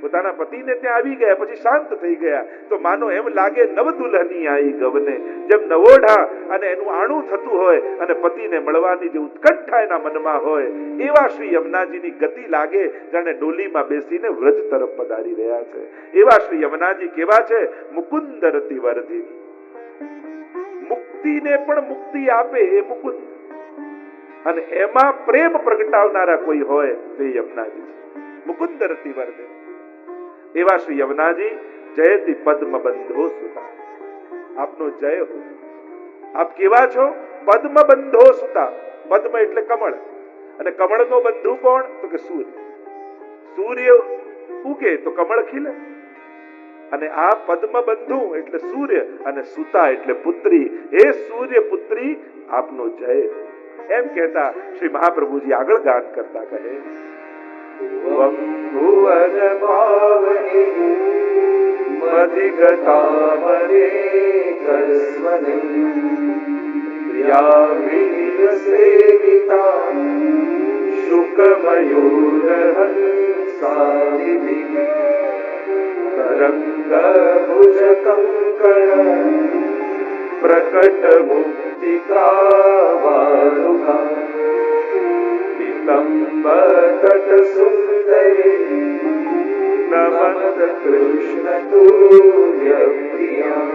પોતાના પતિને ત્યાં આવી ગયા, પછી શાંત થઈ ગયા. તો માનો એમ લાગે નવ દુલ્હની આઈ ગવને, જેમ નવોઢા અને એનું આણું થતું હોય અને પતિને મળવાની જે ઉત્કંઠા એના મનમાં હોય, એવા શ્રી યમુનાજીની ગતિ લાગે જાણે ડોલીમાં બેસીને વ્રજ તરફ પધારી રહ્યા છે. એવા શ્રી યમુનાજી કેવા છે? મુકુંદ રતિ વર્ધિની, મુક્તિને પણ મુક્તિ આપે એ મુકુંદ, અને એમાં પ્રેમ પ્રગટાવનારા કોઈ હોય તો એ યમુનાજી છે. મુકુંદ રતિ વર્ધિની એવા શ્રી યમુનાજી જયતિ પદ્મ બંધો સુતા. આપનો જય હો. આપ કેવા છો? પદ્મ બંધો સુતા. પદ્મ એટલે કમળ, અને કમળનો બંધુ કોણ? તો કે સૂર્ય. સૂર્ય ઉગે તો કમળ ખીલે, અને આ પદ્મ બંધુ એટલે સૂર્ય, અને સુતા એટલે પુત્રી. હે સૂર્ય પુત્રી, આપનો જય. એમ કહેતા શ્રી મહાપ્રભુજી આગળ ગાન કરતા કહે, ભુવન પાવની મધિગતામરે કસ્વને પ્રિયાવીર સેવિતા શુકમયુરહંસાદિભિ તરંગ ભુજ કંકણ પ્રકટ મુક્તિકા વારુકા તટ સુંદરી નમત કૃષ્ણ તુર્ય પ્રિયા.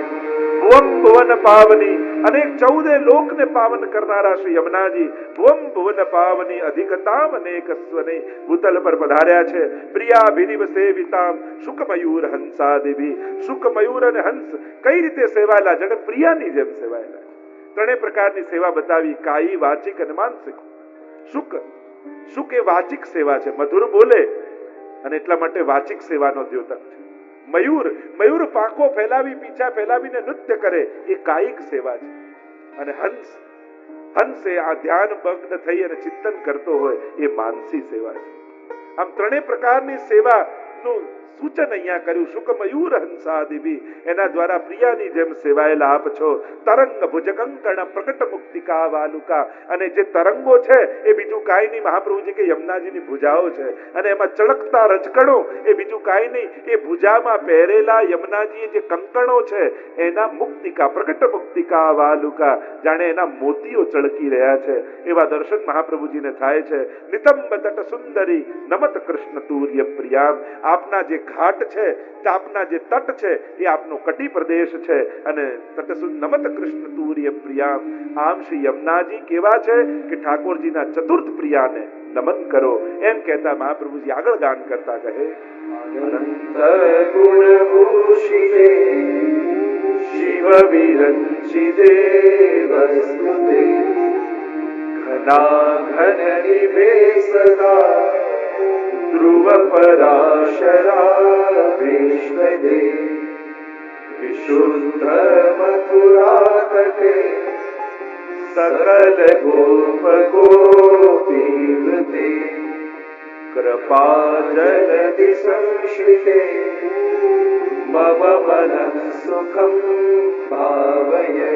ભુવમ ભુવન પાવની, અનેક 14 લોકને પાવન કરનારા શ્રી યમુનાજી ભુવમ ભુવન પાવની અધિકતામ અનેકસ્વને ભૂતલ પર પધાર્યા છે. પ્રિયા ભિનિવ સેવિતામ શુકમયુર હંસાદિભિ. શુકમયુર અને હંસ કઈ રીતે સેવાયેલા? જણે પ્રિયાની જેમ સેવાયેલા. ત્રણેય પ્રકારની સેવા બતાવી, કાયી, વાચિક અને માનસિક. શુક એ વાચિક સેવા છે, મધુર બોલે, અને એટલા માટે વાચિક સેવાનો દ્યોતક છે. મયુર પાંખો ફેલાવી, પીછા ફેલાવીને નૃત્ય કરે, એ કાયિક સેવા છે. અને હંસ એ આ ધ્યાન મગ્ન થઈ અને ચિંતન કરતો હોય, એ માનસી સેવા છે. આમ ત્રણેય પ્રકારની સેવાનું સૂચન અહીંયા કર્યું. શુકમયુર હંસાદિભિ, એના દ્વારા પ્રિયાની જેમ સેવાયેલા આપ છો. તરંગ ભુજકંકણ પ્રકટ મુક્તિકા વાલુકા, અને જે તરંગો છે એ બીજું કાંઈ નહીં, મહાપ્રભુજી કે યમુનાજીની ભુજાઓ છે, અને એમાં ચળકતા રજકણો એ બીજું કાંઈ નહીં, એ ભુજામાં પહેરેલા યમુનાજીએ જે કંકણો છે એના મુક્તિકા, પ્રકટ મુક્તિકા વાલુકા, જાણે એના મોતીઓ ચળકી રહ્યા છે એવા દર્શન મહાપ્રભુજીને થાય છે. નિતંબ તટ સુંદરી નમત કૃષ્ણ તુર્ય પ્રિયામ. આપના જે ઘાટ છે, આપના જે તટ છે, એ આપનો કટી પ્રદેશ છે, અને નમત કૃષ્ણ તુર્ય પ્રિયામ. આમ શ્રી યમુનાજી કેવા છે કે ઠાકોરજીના ચતુર્થ પ્રિયાને નમન કરો. એમ કહેતા મહાપ્રભુજી આગળ ગાન કરતા કહે, અનંત ગુણ ભૂષિતે શિવ વિરંચિતે વસ્તુતે ઘના ઘન નિભે સદા ધ્રુવ પરાશરા વિશ્વદે વિશુદ્ધ મથુરા તટે સકલ ગોપ ગોપી વૃતે કૃપા જલધિ સંશ્રિતે મમ મનઃ સુખમ ભાવયે.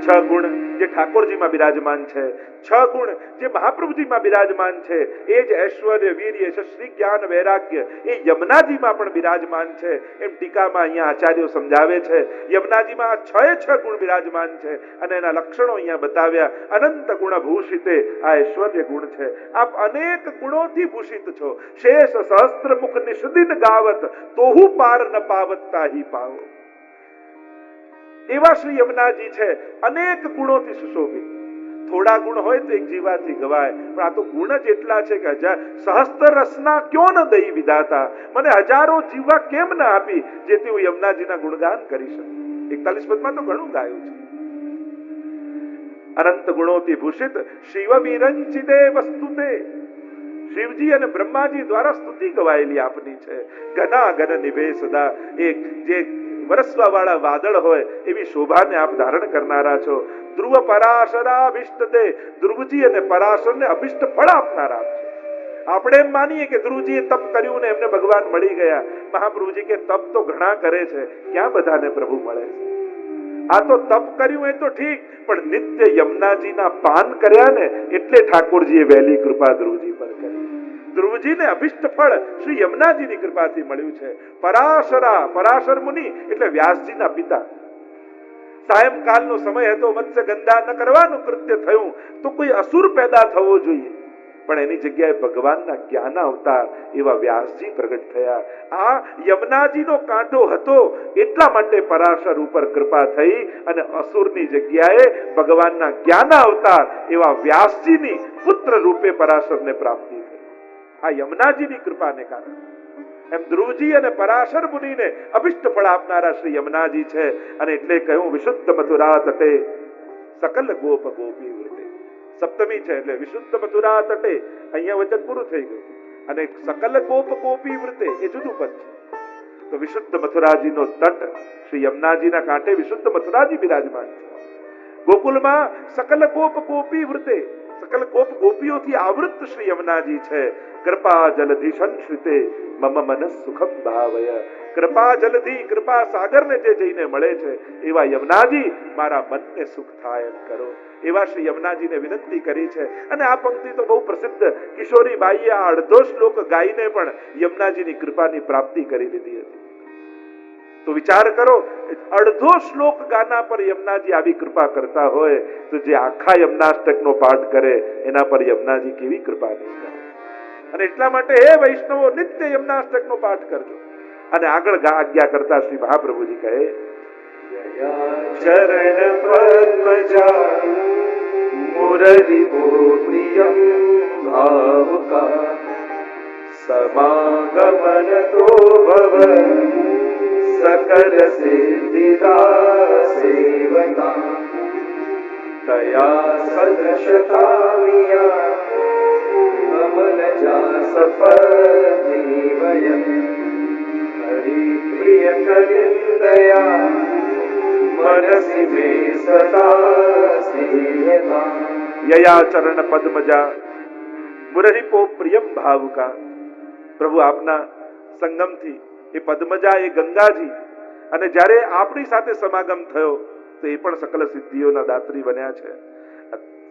6 ગુણ જે ઠાકોરજીમાં બિરાજમાન છે, 6 ગુણ જે મહાપ્રભુજીમાં બિરાજમાન છે, એ જ ઐશ્વર્ય, વીર્ય, શ્રી જ્ઞાન, વૈરાગ્ય એ યમુનાજીમાં પણ બિરાજમાન છે. એમ ટીકામાં અહીંયા આચાર્યો સમજાવે છે. યમુનાજીમાં આ 6 ગુણ બિરાજમાન છે, અને એના લક્ષણો અહીંયા બતાવ્યા. અનંત ગુણ ભૂષિતે, આ ઐશ્વર્ય ગુણ છે. આપ અનેક ગુણોથી ભૂષિત છો. શેષ સહસ્ત્ર મુખ નિષદિન ગાવત તોહુ પાર ન પાવત તાહી પાવો. એવા શ્રી યમુનાજી છે, અનેક ગુણોથી સુશોભિત. થોડા ગુણ હોય તો એક જીવાથી ગવાય, પણ આ તો ગુણ જ એટલા છે કે સહસ્ત્ર રસના ક્યો ન દઈ વિધાતા. મને હજારો જીવા કેમ ન આપી જેથી હું યમુનાજીના ગુણગાન કરી શકું. 41 પદમાં તો ઘણું ગાયું છે. અનંત ગુણોથી ભૂષિત શિવ વિરંચિતે વસ્તુતે. શિવજી અને બ્રહ્માજી દ્વારા સ્તુતિ ગવાયેલી આપની છે. ઘના ઘન નિભે સદા, એક જે વરસવા વાળા વાદળ હોય એવી શોભાને આપ ધારણ કરનારા છો. ધ્રુવ પરાશરા અભિષ્ટતે, ધ્રુવજી અને પરાશરને અભિષ્ટ ફળ આપનારા આપ છો. આપણે એમ માનીએ કે ધ્રુવજીએ તપ કર્યું ને એમને ભગવાન મળી ગયા. મહાપ્રભુજી કે તપ તો ઘણા કરે છે, ક્યાં બધાને પ્રભુ મળે છે? આ તો તપ કર્યું એ તો ઠીક, પણ નિત્ય યમુનાજીના પાન કર્યા ને એટલે ઠાકોરજીએ વહેલી કૃપા ધ્રુવજી પર કરી. ધ્રુવજીને અભિષ્ટ ફળ શ્રી યમુનાજીની કૃપાથી મળ્યું છે. પરાશર મુનિ એટલે વ્યાસજીના પિતા. સાયંકાલનો સમય હતો, મત્સ્ય ગંધા ન કરવાનું કૃત્ય થયું તો કોઈ અસુર પેદા થવો જોઈએ, પણ એની જગ્યાએ ભગવાનના જ્ઞાન અવતાર એવા વ્યાસજી પ્રગટ થયા. આ યમુનાજીનો કાંટો હતો એટલા માટે પરાશર ઉપર કૃપા થઈ અને અસુરની જગ્યાએ ભગવાનના જ્ઞાન અવતાર એવા વ્યાસજીની પુત્ર રૂપે પરાશરને પ્રાપ્તિ થઈ. આ યમુનાજીની કૃપાને કારણે. એમ ધ્રુવજી અને પરાશર મુનિને અભિષ્ટ ફળ આપનારા શ્રી યમુનાજી છે. અને એટલે કહ્યું વિશુદ્ધ મથુરા તટે સકલ ગોપ ગોપી વૃતે. સપ્તમી છે એટલે વિશુદ્ધ મથુરા તટે, અહીંયા વચન પૂરું થઈ ગયું. અને સકલ ગોપ ગોપી વૃતે એ જુદું પદ છે. તો વિશુદ્ધ મથુરાજીનો તટ શ્રી યમુનાજીના કાંઠે વિશુદ્ધ મથુરાજી બિરાજમાન છે. ગોકુલમાં સકલ ગોપ ગોપી વૃતે, સકલ ગોપ ગોપીઓથી આવૃત શ્રી યમુનાજી છે. કૃપા જલધિ સંશ્રિતે મમ મનસ સુખમ ભાવય. કૃપા જલધિ, કૃપા સાગરને જે જઈને મળે છે એવા યમુનાજી મારા મનને સુખ થાય એમ કરો. એવા શ્રી યમુનાજીને વિનંતી કરી છે. અને આ પંક્તિ તો બહુ પ્રસિદ્ધ, કિશોરી બાઈએ આ અડધો શ્લોક ગાઈને પણ યમુનાજીની કૃપાની પ્રાપ્તિ કરી લીધી હતી. તો વિચાર કરો, અડધો શ્લોક ગાના પર યમુનાજી આવી કૃપા કરતા હોય તો જે આખા યમુનાષ્ટકનો પાઠ કરે એના પર યમુનાજી કેવી કૃપા નહીં કરે. અને એટલા માટે હે વૈષ્ણવો નિત્ય યમુનાષ્ટકનો પાઠ કરજો. અને આગળ આજ્ઞા કરતા શ્રી મહાપ્રભુજી કહે ચરણ પદ્મજા મુરલી પ્રિયમ ભાવકા સમાગમન તો ભવ સકલ સિદ્ધિદા સેવકા તયા સદશતામિયા કમલ જા સફલ વયમ હરિ પ્રિય કરિંદયા મનસી મે સદા સ્થિરતા. યયા ચરણ પદ્મજા મુરહિપો પ્રિયમ ભાવુકા. પ્રભુ આપના સંગમથી એ પદ્મજા, એ ગંગાજી, અને જ્યારે આપણી સાથે સમાગમ થયો તો એ પણ સકલ સિદ્ધિઓના દાત્રી બન્યા છે.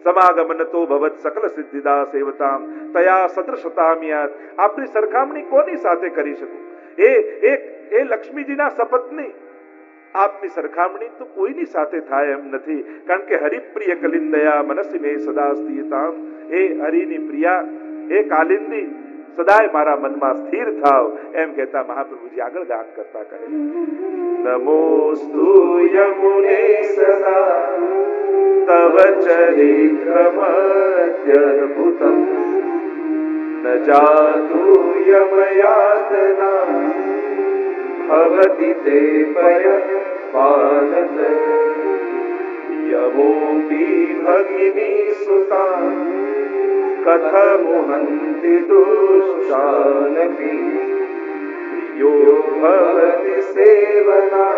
સમાગમન તો ભવત સકલ સિદ્ધિદા સેવતામ તયા સદૃશતામ્યાત. આપની સરખામણી કોની સાથે કરી શકું? એ લક્ષ્મીજીના સપત્ની. આપની સરખામણી તો કોઈની સાથે થાય એમ નથી. કારણ કે હરિપ્રિય કલિંદયા મનસી મે સદા સ્થિતામ. એ હરિની પ્રિયા, એ કાલિંદી સદાય મારા મનમાં સ્થિર થાવ એમ કહેતા મહાપ્રભુજી આગળ ગાન કરતા કહે નમોસ્તુ યમુને સદા તવ ચરિત્રમત્યદ્ભુતમ ન જાતુ યમયાતના ભવતિ તે પયપાનત યમોપી ભગિની સુતા કથમુહંતિ દુષ્ટાનપી પ્રિયો ભવતિ સેવના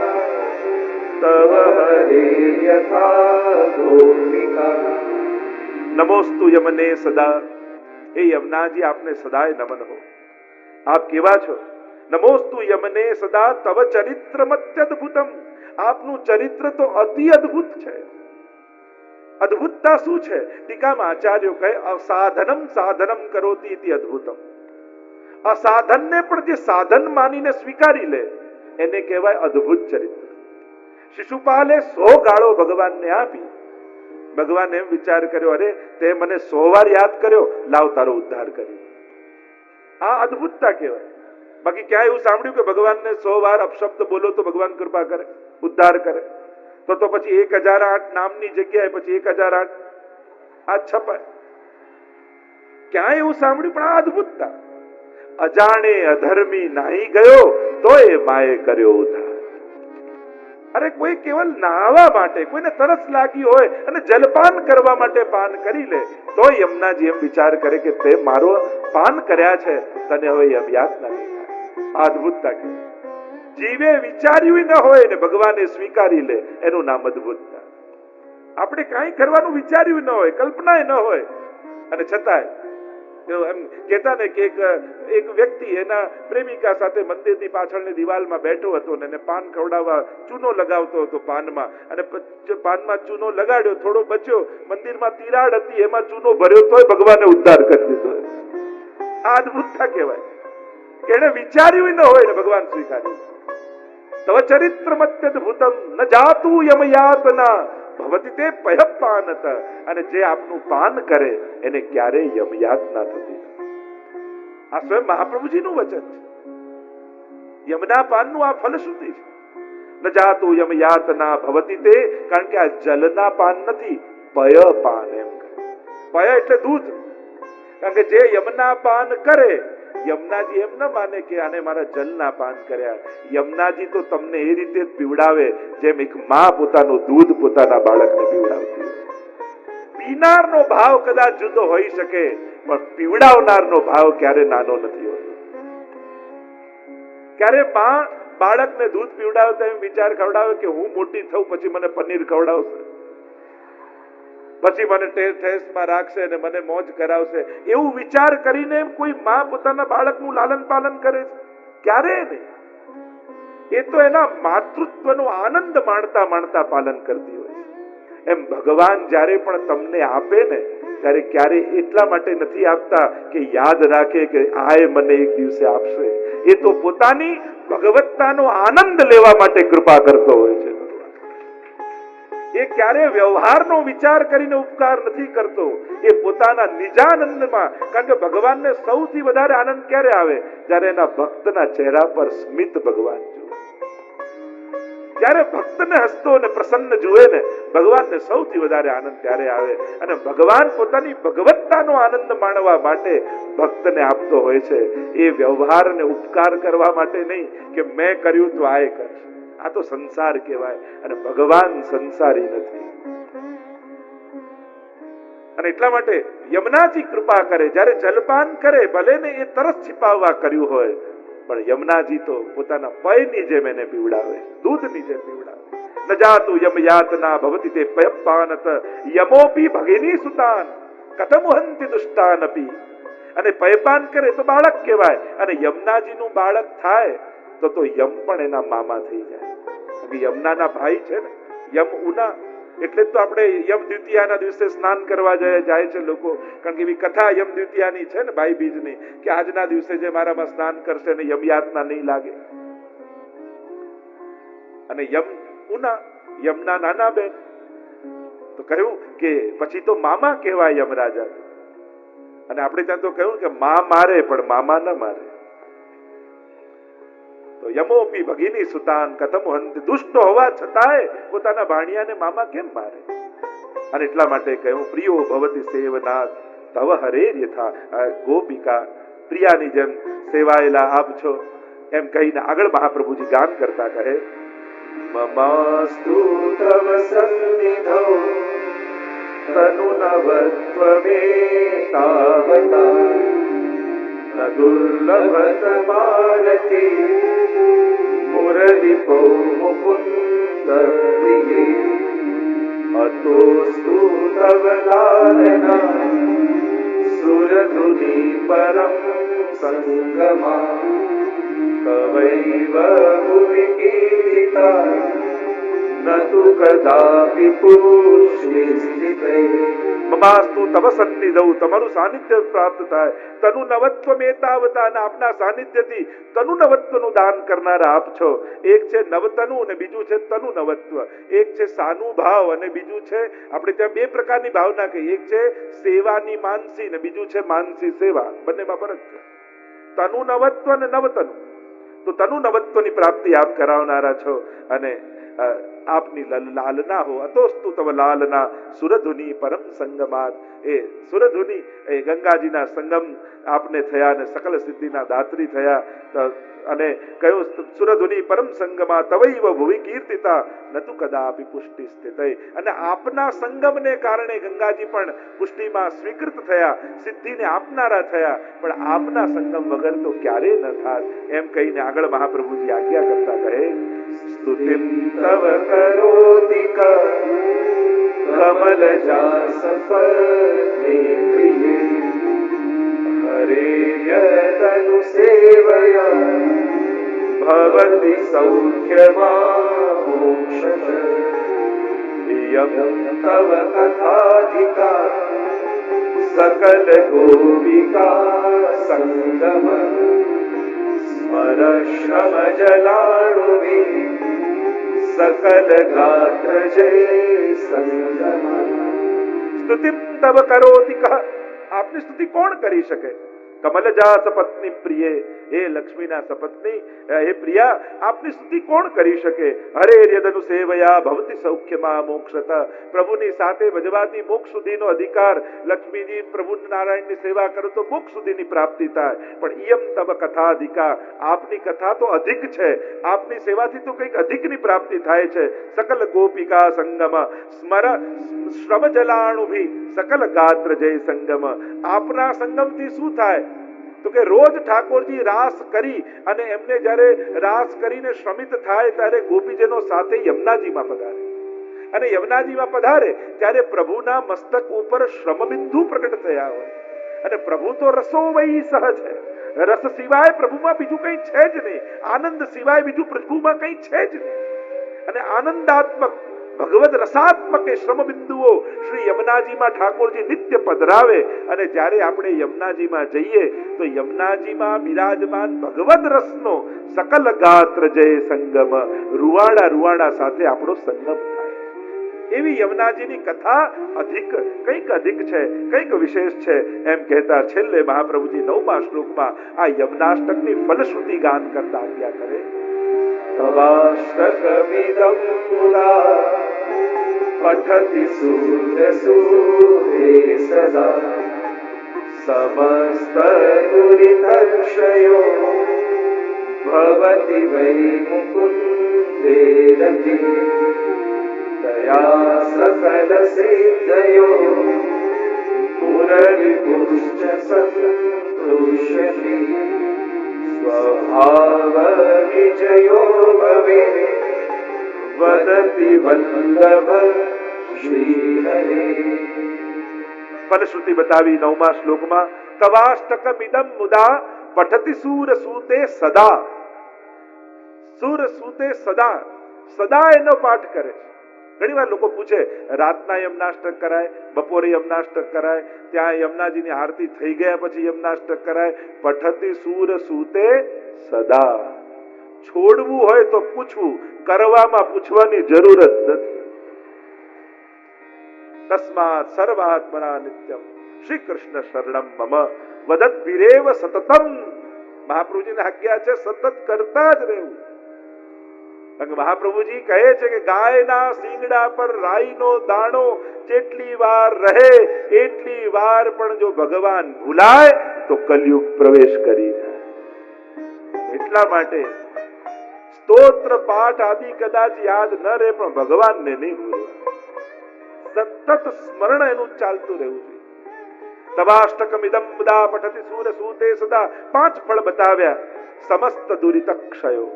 તવ હરે યથા ગોપિકા. નમોસ્તુ યમને સદા. હે યમુનાજી, આપને સદાય નમન હો. આપ કેવા છો? નમોસ્તુ યમને સદા તવ ચરિત્રમત્યદ્ભુતમ. આપનું ચરિત્ર તો અતિ અદ્ભુત છે. અદ્ભુતતા શું છે? ટીકામાં આચાર્યો કહે અસાધનમ સાધનમ કરોતિ ઇતિ અદ્ભુતમ. અસાધનને પણ જે સાધન માનીને સ્વીકારી લે એને કહેવાય અદ્ભુત ચરિત્ર. શિશુપાલે 100 ગાળો ભગવાનને આપી. ભગવાન એમ વિચાર કર્યો, અરે તે મને 100 વાર યાદ કર્યો, લાવ તારો ઉદ્ધાર કર્યો. આ અદ્ભુતતા કહેવાય. બાકી ક્યાં એવું સાંભળ્યું કે ભગવાનને 100 વાર અપશબ્દ બોલો તો ભગવાન કૃપા કરે, ઉદ્ધાર કરે? તો પછી 1008 નામની જગ્યાએ પછી 1008 આ છપાય. ક્યાં એવું સાંભળ્યું? પણ આ અદ્ભુતતા. અજાણે અધર્મી નાહી ગયો તો એ માએ કર્યો ઉદ્ધાર. અરે કોઈ કેવલ નાહવા માટે, કોઈને તરસ લાગી હોય અને જલપાન કરવા માટે પાન કરી લે તો યમુનાજી એમ વિચાર કરે કે તે મારો પાન કર્યા છે, તને હવે યમ યાતના નહીં થાય. આ અદ્ભુતતા કે જીવે વિચાર્યું ન હોય ને ભગવાને સ્વીકારી લે એનું નામ અદ્ભુતતા. આપણે કાંઈ કરવાનું વિચાર્યું ન હોય, કલ્પના ન હોય, અને છતાંય એમ કહેતા ને કે એક વ્યક્તિ એના પ્રેમિકા સાથે મંદિરની પાછળની દિવાલમાં બેઠો હતો ને એને પાન ખવડાવવા ચૂનો લગાવતો હતો પાનમાં, અને પાનમાં ચૂનો લગાડ્યો, થોડો બચ્યો, મંદિરમાં તિરાડ હતી એમાં ચૂનો ભર્યો તોય ભગવાને ઉદ્ધાર કરી દીધો. આ અદભુતતા કહેવાય કે એને વિચાર્યું ન હોય ને ભગવાન સ્વીકાર્યું. તવ ચરિત્ર મત્યદ્ભુતમ ન જાતુ યમયાતના ભવતિ તે પયપાનત. અને જે આપનું પાન કરે એને ક્યારેય યમયાતના થતી. આ સ્વયં મહાપ્રભુજીનું વચન છે. યમના પાનનું આ ફલશ્રુતિ છે. ન જાતુ યમયાતના ભવતિ તે, કારણ કે આ જલના પાન નથી, પય પાન એમ કહે. પય એટલે દૂધ. કારણ કે જે યમના પાન કરે, યમુનાજી એમ ન માને કે આને મારા જલના પાન કર્યા. યમુનાજી તો તમને એ રીતે જ પીવડાવે જેમ એક માં પોતાનું દૂધ પોતાના બાળકને પીવડાવતી. પીનારનો ભાવ કદાચ જુદો હોઈ શકે, પણ પીવડાવનારનો ભાવ ક્યારે નાનો નથી હોતો. ક્યારે માં બાળકને દૂધ પીવડાવતા એમ વિચાર ખવડાવે કે હું મોટી થઉં પછી મને પનીર ખવડાવશે, પછી મને ટેસ્ટમાં રાખશે અને મને મોજ કરાવશે, એવું વિચાર કરીને કોઈ માં પોતાના બાળકનું લાલન પાલન કરે છે? ક્યારે નહીં. એ તો એના માતૃત્વનો આનંદ માણતા માણતા પાલન કરતી હોય છે. એમ ભગવાન જ્યારે પણ તમને આપે ને, ત્યારે ક્યારે એટલા માટે નથી આપતા કે યાદ રાખે કે આ મને એક દિવસે આપશે. એ તો પોતાની ભગવત્તાનો આનંદ લેવા માટે કૃપા કરતો હોય છે. એ ક્યારે વ્યવહારનો વિચાર કરીને ઉપકાર નથી કરતો. એ પોતાના નિજાનંદમાં, કારણ કે ભગવાનને સૌથી વધારે આનંદ ક્યારે આવે? જ્યારે એના ભક્તના ચહેરા પર સ્મિત ભગવાન જુએ. જ્યારે ભક્તને હસતો અને પ્રસન્ન જુએ ને, ભગવાનને સૌથી વધારે આનંદ ત્યારે આવે. અને ભગવાન પોતાની ભગવત્તાનો આનંદ માણવા માટે ભક્તને આપતો હોય છે. એ વ્યવહાર અને ઉપકાર કરવા માટે નહીં કે મેં કર્યું તો આ કરશે. આ તો સંસાર કહેવાય, અને ભગવાન સંસારી નથી. અને એટલા માટે યમુનાજી કૃપા કરે. જ્યારે જલપાન કરે, ભલે ને એ તરસ छिपाવવા કર્યું હોય, પણ યમુનાજી તો પોતાના પયની જેમ એને પીવડાવે, દૂધની જેમ પીવડાવે. ન જાતુ યમયાતના ભવતિ તે પયપાનત યમોપી ભગિની સુતાન કથમ હંતિ દુષ્ટાનપી. અને પયપાન કરે તો બાળક કહેવાય, અને યમુનાજીનું બાળક થાય તો યમ પણ એના મામા થઈ જાય. યમુનાના ભાઈ છે ને, યમ ઉના. એટલે તો આપણે યમ દ્વિતીયાના દિવસે સ્નાન કરવા જાય છે લોકો. કારણ કે એવી કથા યમ દ્વિતીયાની છે ને, ભાઈ બીજની, કે આજના દિવસે જે મારામાં સ્નાન કરશે ને યમયાતના નહીં લાગે. અને યમ ઉના, યમના નાના બેન, તો કહ્યું કે પછી તો મામા કહેવાય યમરાજા. અને આપણે ત્યાં તો કહ્યું કે મા મારે પણ મામા ન મારે. તો યમોપી ભગિની સુતાન કથમ હંતિ. દુષ્ટ હોવા છતાંય પોતાના ભાણિયાને મામા કેમ મારે? અને એટલા માટે કહ્યું પ્રિયો ભવતિ સેવનાથ તવ હરે યથા. ગોપિકા પ્રિયાની જેમ સેવાયેલા આપ છો એમ કહીને આગળ મહાપ્રભુજી ગાન કરતા કહે, મમાસ્તુ તવ સન્નિધૌ તનુ નવત્વ મે તાવતા ન દુર્લભત મારતિ મુરલિપો મુકુંદ પ્રિયે અતોસ્તુ તવ લાલના સુરધુનિ પરમ સંગમા તવૈવ ભુવિ કીર્તિતા નતુ કદાપિ પુષ્ટિ સ્થિતે. મમાસ્તુ તવ સન્નિધૌ, તમારું સાનિધ્ય પ્રાપ્ત થાય. તનુ નવત્વ મેતાવતા, અને આપના સાનિધ્યથી તનુ નવત્વનું દાન કરનારા આપ છો. એક છે નવતનુ અને બીજું છે તનુ નવત્વ. એક છે સાનુભાવ અને બીજું છે, આપણે ત્યાં બે પ્રકારની ભાવના કહી, એક છે સેવાની માનસી ને બીજું છે માનસી સેવા. બંનેમાં ફરક છે. તનુ નવત્વ અને નવતનુ. તો તનુ નવત્વની પ્રાપ્તિ આપ કરાવનારા છો. અને આપની લાલના હો અતોસ્તુ તવ લાલના સુરધુની પરમ સંગમાત. એ સુરધુની એ ગંગાજીના સંગમ આપને થયા અને સકલ સિદ્ધિના દાત્રી થયા. અને કહ્યું સુરધુની પરમ સંગમા તવૈવ ભુવિ કીર્તિતા નતુ કદાપી પુષ્ટિ સ્થિતે. અને આપના સંગમને કારણે ગંગાજી પણ પુષ્ટિમાં સ્વીકૃત થયા, સિદ્ધિને આપનારા થયા. પણ આપના સંગમ વગર તો ક્યારે ન થાત. એમ કહીને આગળ મહાપ્રભુજી આજ્ઞા કરતા કહે, સ્તુતિમ તવ કરોતિ કમલ જાસ પ્રિયે હરે યદનુ સેવયા ભવતિ સૌખ્યમાં મોક્ષ યમ તવ કથાધિકા सकल गोपिका संगम स्मर श्रम जलाणुवि सकल गात्र जय संगम સ્તુતિમ તવ કરોતિ કહ, આપની સ્તુતિ કોણ કરી શકે? કમલજા સપત્ની પ્રિય, હે લક્ષ્મીના સપત્ની, હે પ્રિયા, આપની સ્તુતિ કોણ કરી શકે? હરે યદનુ સેવયા ભવતી સૌખ્યમાં મોક્ષત, પ્રભુની સાથે ભજવાથી મોક્ષ સુધીનો અધિકાર. લક્ષ્મીજી પ્રભુ નારાયણની સેવા કરો તો મોક્ષ સુધીની પ્રાપ્તિ થાય. પણ ઇયમ તવ કથાધિકા, આપની કથા તો અધિક છે, આપની સેવાથી તો કંઈક અધિકની પ્રાપ્તિ થાય છે. સકલ ગોપિકા સંગમ સ્મર શ્રમ જલાણુભી સકલ ગાત્ર જય સંગમ, આપના સંગમથી શું થાય? તો કે રોજ ઠાકોરજી રાસ કરી અને એમને જ્યારે રાસ કરીને શ્રમિત થાય ત્યારે ગોપીજનો સાથે યમુનાજીમાં પધારે, અને યમુનાજીમાં પધારે ત્યારે પ્રભુના મસ્તક ઉપર શ્રમબિંદુ પ્રગટ થયા હોય. અને પ્રભુ તો રસો વહી સહજ છે, રસ સિવાય પ્રભુમાં બીજું કંઈ છે જ નહીં, આનંદ સિવાય બીજું પ્રભુમાં કંઈ છે જ નહીં. અને આનંદાત્મક ભગવદ રસાત્મક એ શ્રમ બિંદુઓ શ્રી યમુનાજીમાં ઠાકોરજી નિત્ય પધરાવે. અને જ્યારે આપણે યમુનાજીમાં જઈએ તો યમુનાજીમાં બિરાજમાન ભગવદ રસનો સકલ ગાત્ર જય સંગમ, રૂવાડા રૂવાડા સાથે આપણો સંગમ થાય. એવી યમુનાજીની કથા અધિક છે, કંઈક વિશેષ છે. એમ કહેતા છેલ્લે મહાપ્રભુજી 9મા શ્લોકમાં આ યમુનાષ્ટકની ફલશ્રુતિ ગાન કરતા આજ્ઞા કરે. तवाष्टकमिदं पुरा पठति सूर्यसूर्ये सदा समस्तदुरितक्षयो भवति वै मुकुन्दे रति दया सकल सिद्धयो पुररिपुश्च सन्तुष्यति स्वभाव विजयो भवे वदति वल्लभ श्री हरे. ફલશ્રુતિ બતાવી 9મા શ્લોકમાં. તવાષ્ટકમિદં મુદા પઠતિ સૂરસૂતે સદા, સૂરસૂતે સદા, સદા એનો પાઠ કરે. ઘણી વાર લોકો પૂછે રાતના યમનાષ્ટક કરાય, બપોરે યમનાષ્ટક કરાય, ત્યાં યમુનાજીની આરતી થઈ ગયા પછી યમનાષ્ટક કરાય. પઠતિ સૂરસૂતે સદા. છોડવું હોય તો પૂછવું, કરવામાં પૂછવાની જરૂર જ નથી. તસ્માત સર્વાત્મના નિત્યમ શ્રી કૃષ્ણ શરણમ મમ વદદ્ભિરેવ સતતમ. મહાપ્રભુજીની આજ્ઞા છે સતત કરતા જ રહેવું. મહાપ્રભુજી કહે છે કે ગાયના શીંગડા પર રાઈનો દાણો જેટલી વાર રહે એટલી વાર પણ જો ભગવાન ભૂલાય તો કલયુગ પ્રવેશ કરી જાય. એટલા માટે સ્તોત્ર પાઠ આદિ કદાચ યાદ ન રહે પણ ભગવાનને નહીં ભૂલવા, સતત સ્મરણ એનું ચાલતું રહેવું જોઈએ. તવાષ્ટકમિદં મુદા પઠતિ સૂરસૂતે સદા. 5 ફળ બતાવ્યા. સમસ્ત દુરિતક્ષયો,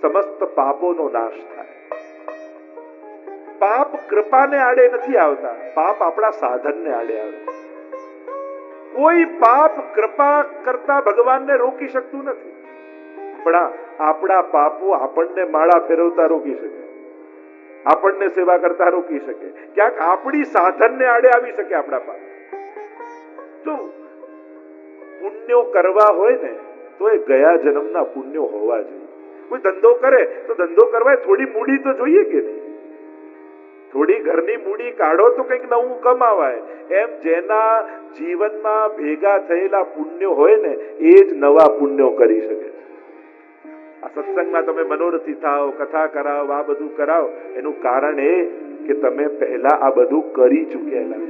સમસ્ત પાપોનો નાશ થાય. પાપ કૃપાને આડે નથી આવતા, પાપ આપણા સાધનને આડે આવે. કોઈ પાપ કૃપા કરતા ભગવાનને રોકી શકતું નથી, પણ આપણા પાપો આપણને માળા ફેરવતા રોકી શકે, આપણને સેવા કરતા રોકી શકે. ક્યાંક આપણી સાધનને આડે આવી શકે આપણા પાપ. જો પુણ્યો કરવા હોય ને તો એ ગયા જન્મના પુણ્યો હોવા જોઈએ. કોઈ ધંધો કરે તો ધંધો કરવા થોડી મૂડી તો જોઈએ કે નહીં? થોડી ઘરની મૂડી કાઢો તો કંઈક નવું કમાવાય. એમ જેના જીવનમાં ભેગા થયેલા પુણ્યો હોય ને એ જ નવા પુણ્યો કરી શકે. આ સત્સંગમાં તમે મનોરથી થાઓ, કથા કરાવો, આ બધું કરાવો, એનું કારણ એ કે તમે પહેલા આ બધું કરી ચૂકેલા છો.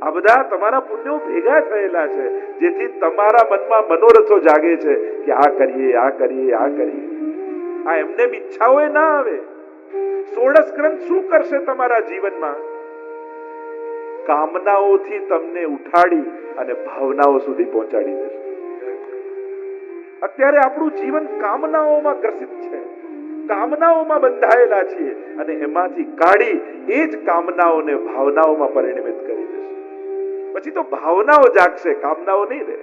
આ બધા તમારા પુણ્યો ભેગા થયેલા છે, જેથી તમારા મનમાં મનોરથો જાગે છે કે આ કરીએ, આ કરીએ, આ કરીએ. આ એમને ઈચ્છાઓ ના આવે. 16 ગ્રંથ શું કરશે તમારા જીવનમાં? કામનાઓથી તમને ઉઠાડી અને ભાવનાઓ સુધી પહોંચાડી દેશે. અત્યારે આપણું જીવન કામનાઓમાં ગ્રસિત છે, કામનાઓમાં બંધાયેલા છીએ, અને એમાંથી કાઢી એ જ કામનાઓને ભાવનાઓમાં પરિણમિત કરી દેશે. પછી તો ભાવનાઓ જાગશે, કામનાઓ નહીં રહે.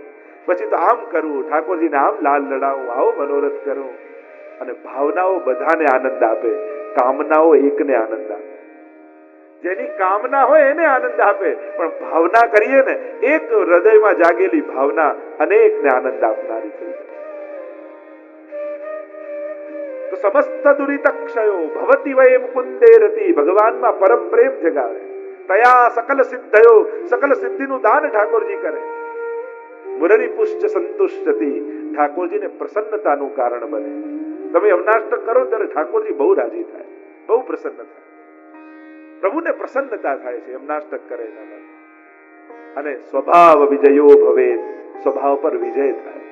પછી તો આમ કરવું, ઠાકોરજીને આમ લાલ લડાવું, આવો મનોરથ કરો, અને ભાવનાઓ બધાને આનંદ આપે, કામનાઓ એકને આનંદ આપે. જેની કામના હોય એને આનંદ આપે, પણ ભાવના કરીએ ને, એક હૃદયમાં જાગેલી ભાવના અનેકને આનંદ આપનારી થઈ જાય. તો સમસ્ત દુરિત ક્ષયો ભવતી વય મુકુંદે રતિ, ભગવાનમાં પરમ પ્રેમ જગાવે. તયા સકલ સિદ્ધયો, સકલ સિદ્ધિનું દાન ઠાકોરજી કરે. મુરરી પુષ્ટ સંતુષ્ટતી, ઠાકોરજીને પ્રસન્નતાનું કારણ બને. તમે યમનાષ્ટક કરો ત્યારે ઠાકોરજી બહુ રાજી થાય, બહુ પ્રસન્ન થાય. પ્રભુને પ્રસન્નતા થાય છે યમનાષ્ટક કરે એના. અને સ્વભાવ વિજયો ભવે, સ્વભાવ પર વિજય થાય.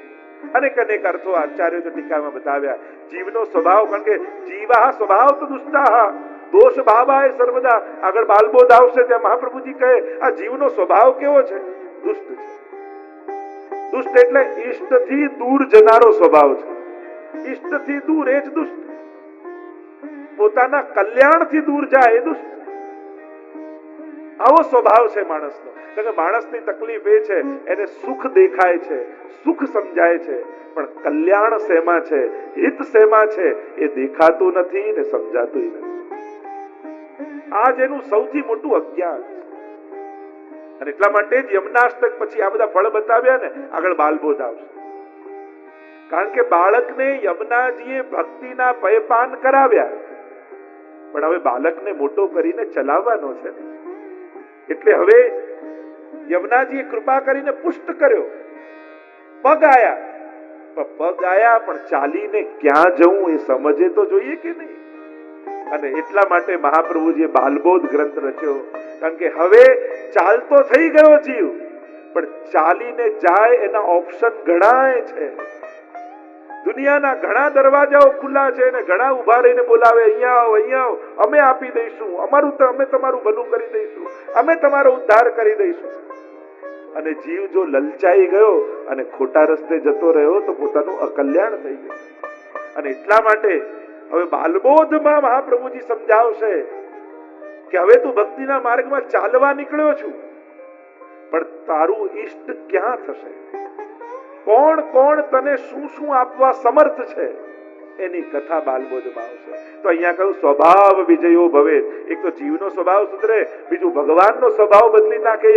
અનેક અનેક અર્થો આચાર્યો તો ટીકામાં બતાવ્યા. જીવનો સ્વભાવ, કારણ કે જીવા સ્વભાવ તો દુષ્ટાહ દોષ ભાવાય સર્વદા. આગળ બાલબોધ આવશે ત્યાં મહાપ્રભુજી કહે આ જીવનો સ્વભાવ કેવો છે? દુષ્ટ છે. દુષ્ટ એટલે ઈષ્ટથી દૂર જનારો સ્વભાવ છે. ઈષ્ટથી દૂર એ જ દુષ્ટ. પોતાના કલ્યાણથી દૂર જાય એ દુષ્ટ. આવો સ્વભાવ છે માણસનો. કારણ કે માણસની તકલીફ એ છે, એને સુખ દેખાય છે, સુખ સમજાય છે, પણ કલ્યાણ શેમાં છે, હિત શેમાં છે એ દેખાતું નથી ને સમજાતું નથી. આ જ એનું સૌથી મોટું અજ્ઞાન છે. અને એટલા માટે જ યમનાષ્ટક પછી આ બધા ફળ બતાવ્યા ને, આગળ બાલબોધ આવશે. કારણ કે બાળકને યમુનાજીએ ભક્તિના પયપાન કરાવ્યા, પણ હવે બાળકને મોટો કરીને ચલાવવાનો છે. એટલે હવે યમુનાજીએ કૃપા કરીને પુષ્ટ કર્યો. પગ આયા પણ ચાલીને ક્યાં જવું એ સમજે તો જોઈએ કે નહીં. અને એટલા માટે મહાપ્રભુજીએ બાલબોધ ગ્રંથ રચ્યો. કારણ કે હવે ચાલતો થઈ ગયો જીવ, પણ ચાલીને જાય એના ઓપ્શન ઘણા છે. દુનિયાના ઘણા દરવાજાઓ ખુલ્લા છે ને ઘણા ઉભા રહીને બોલાવે, અહીંયા આવો, અહીંયા આવો, અમે આપી દઈશું, અમે તમારું ભલું કરી દઈશું, અમે તમારો ઉદ્ધાર કરી દઈશું. અને જીવ જો લલચાઈ ગયો અને ખોટા રસ્તે જતો રહ્યો તો પોતાનું અકલ્યાણ થઈ ગયું. અને એટલા માટે હવે બાલબોધમાં મહાપ્રભુજી સમજાવશે કે હવે તું ભક્તિના માર્ગમાં ચાલવા નીકળ્યો છું, પણ તારું ઈષ્ટ ક્યાં થશે, કોણ કોણ તને શું શું આપવા સમર્થ છે, એની કથા બાલબોધમાં આવશે. તો અહીંયા કહ્યું સ્વભાવ વિજયો ભવે. એક તો જીવનો સ્વભાવ સુધરે, બીજું ભગવાનનો સ્વભાવ બદલી નાખે